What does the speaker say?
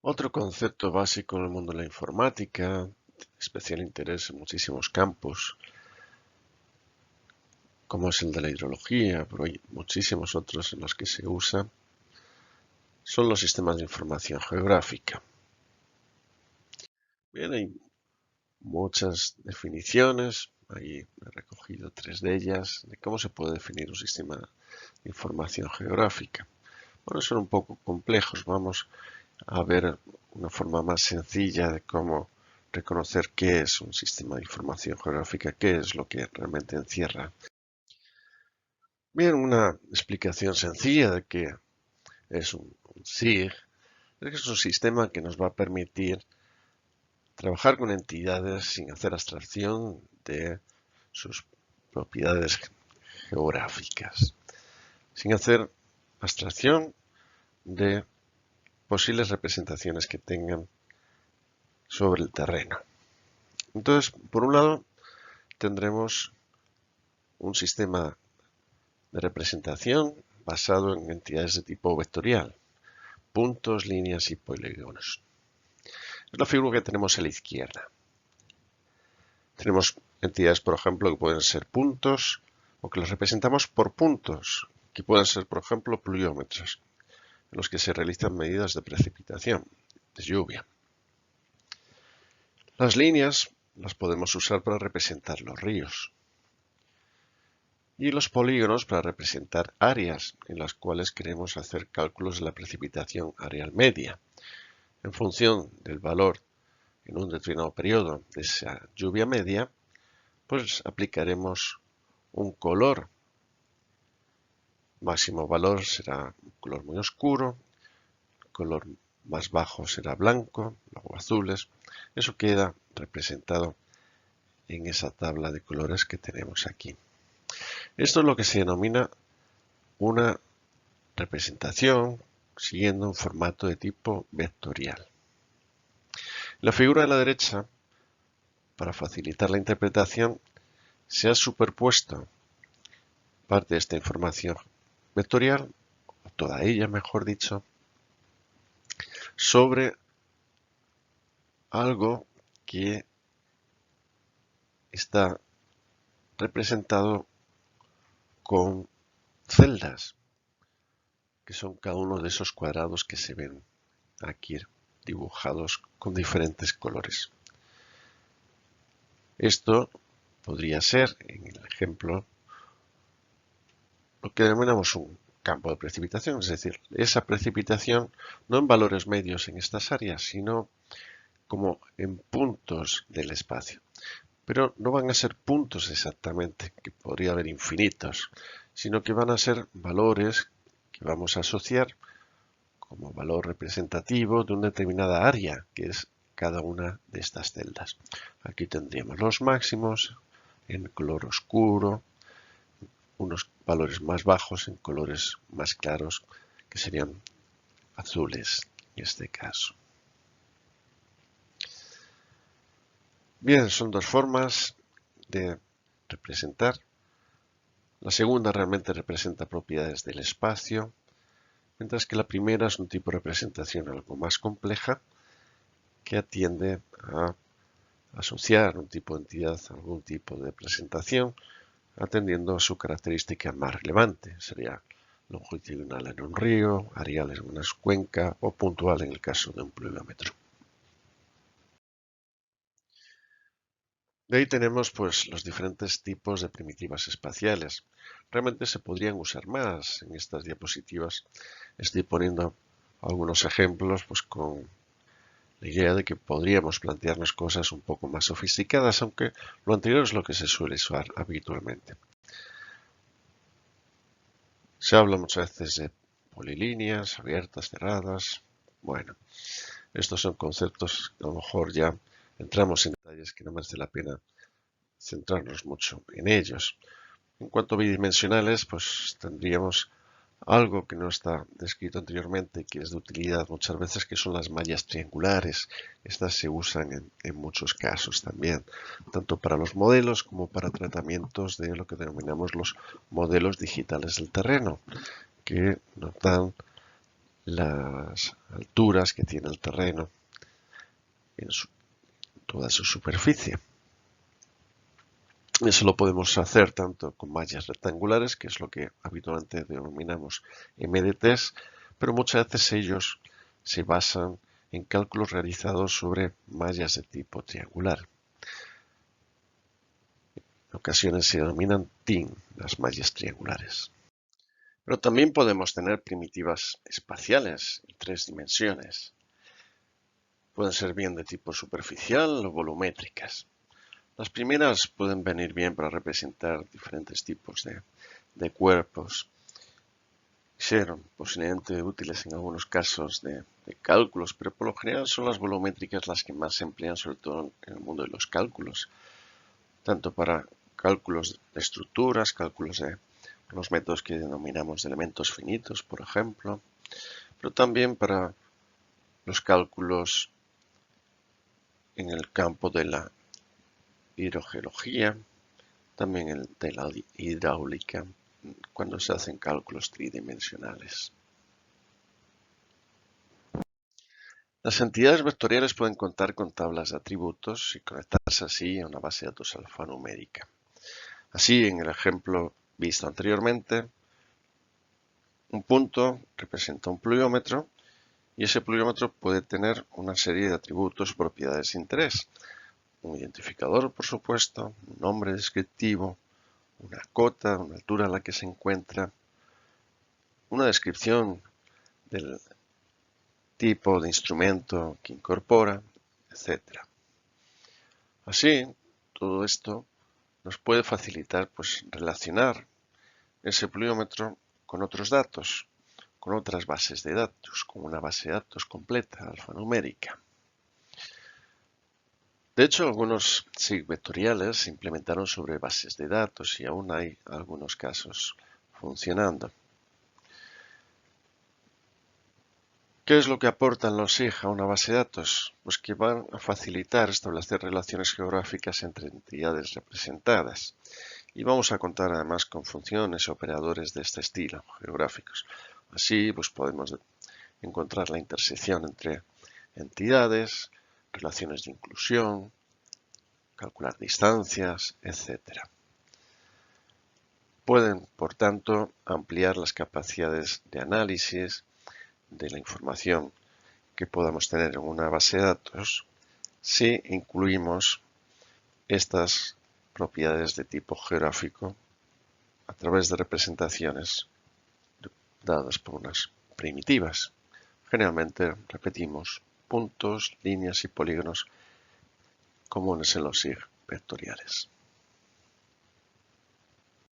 Otro concepto básico en el mundo de la informática, de especial interés en muchísimos campos, como es el de la hidrología, pero hay muchísimos otros en los que se usa, son los sistemas de información geográfica. Bien, hay muchas definiciones, ahí he recogido 3 de ellas, de cómo se puede definir un sistema de información geográfica. Bueno, son un poco complejos, vamos a ver una forma más sencilla de cómo reconocer qué es un sistema de información geográfica, qué es lo que realmente encierra. Bien, una explicación sencilla de qué es un SIG es un sistema que nos va a permitir trabajar con entidades sin hacer abstracción de sus propiedades geográficas, sin hacer abstracción de posibles representaciones que tengan sobre el terreno. Entonces, por un lado, tendremos un sistema de representación basado en entidades de tipo vectorial, puntos, líneas y polígonos. Es la figura que tenemos a la izquierda. Tenemos entidades, por ejemplo, que pueden ser puntos o que las representamos por puntos, que pueden ser, por ejemplo, pluviómetros, en los que se realizan medidas de precipitación, de lluvia. Las líneas las podemos usar para representar los ríos y los polígonos para representar áreas en las cuales queremos hacer cálculos de la precipitación areal media. En función del valor en un determinado periodo de esa lluvia media, pues aplicaremos un color. Máximo valor será un color muy oscuro, el color más bajo será blanco, luego azules. Eso queda representado en esa tabla de colores que tenemos aquí. Esto es lo que se denomina una representación siguiendo un formato de tipo vectorial. La figura de la derecha, para facilitar la interpretación, se ha superpuesto parte de esta información vectorial, o toda ella mejor dicho, sobre algo que está representado con celdas, que son cada uno de esos cuadrados que se ven aquí dibujados con diferentes colores. Esto podría ser, en el ejemplo, lo que denominamos un campo de precipitación, es decir, esa precipitación no en valores medios en estas áreas, sino como en puntos del espacio. Pero no van a ser puntos exactamente, que podría haber infinitos, sino que van a ser valores que vamos a asociar como valor representativo de una determinada área, que es cada una de estas celdas. Aquí tendríamos los máximos en color oscuro, unos valores más bajos en colores más claros, que serían azules en este caso. Bien, son dos formas de representar. La segunda realmente representa propiedades del espacio, mientras que la primera es un tipo de representación algo más compleja que atiende a asociar un tipo de entidad a algún tipo de representación atendiendo a su característica más relevante. Sería longitudinal en un río, areal en una cuenca o puntual en el caso de un pluviómetro. De ahí tenemos pues los diferentes tipos de primitivas espaciales. Realmente se podrían usar más en estas diapositivas. Estoy poniendo algunos ejemplos pues con la idea de que podríamos plantearnos cosas un poco más sofisticadas, aunque lo anterior es lo que se suele usar habitualmente. Se habla muchas veces de polilíneas, abiertas, cerradas. Bueno, estos son conceptos que a lo mejor ya entramos en detalles que no merece la pena centrarnos mucho en ellos. En cuanto a bidimensionales, pues tendríamos algo que no está descrito anteriormente, que es de utilidad muchas veces, que son las mallas triangulares. Estas se usan en muchos casos también, tanto para los modelos como para tratamientos de lo que denominamos los modelos digitales del terreno, que nos dan las alturas que tiene el terreno en toda su superficie. Eso lo podemos hacer tanto con mallas rectangulares, que es lo que habitualmente denominamos MDTs, pero muchas veces ellos se basan en cálculos realizados sobre mallas de tipo triangular. En ocasiones se denominan TIN, las mallas triangulares. Pero también podemos tener primitivas espaciales en 3 dimensiones. Pueden ser bien de tipo superficial o volumétricas. Las primeras pueden venir bien para representar diferentes tipos de cuerpos. Ser posiblemente útiles en algunos casos de cálculos, pero por lo general son las volumétricas las que más se emplean, sobre todo en el mundo de los cálculos, tanto para cálculos de estructuras, cálculos de los métodos que denominamos de elementos finitos, por ejemplo, pero también para los cálculos en el campo de la hidrogeología, también de la hidráulica, cuando se hacen cálculos tridimensionales. Las entidades vectoriales pueden contar con tablas de atributos y conectarse así a una base de datos alfanumérica. Así, en el ejemplo visto anteriormente, un punto representa un pluviómetro y ese pluviómetro puede tener una serie de atributos o propiedades de interés. Un identificador, por supuesto, un nombre descriptivo, una cota, una altura a la que se encuentra, una descripción del tipo de instrumento que incorpora, etc. Así, todo esto nos puede facilitar relacionar ese pluviómetro con otros datos, con otras bases de datos, con una base de datos completa, alfanumérica. De hecho, algunos SIG vectoriales se implementaron sobre bases de datos y aún hay algunos casos funcionando. ¿Qué es lo que aportan los SIG a una base de datos? Pues que van a facilitar establecer relaciones geográficas entre entidades representadas. Y vamos a contar además con funciones y operadores de este estilo, geográficos. Así podemos encontrar la intersección entre entidades, relaciones de inclusión, calcular distancias, etc. Pueden, por tanto, ampliar las capacidades de análisis de la información que podamos tener en una base de datos si incluimos estas propiedades de tipo geográfico a través de representaciones dadas por unas primitivas. Generalmente repetimos puntos, líneas y polígonos comunes en los SIG vectoriales.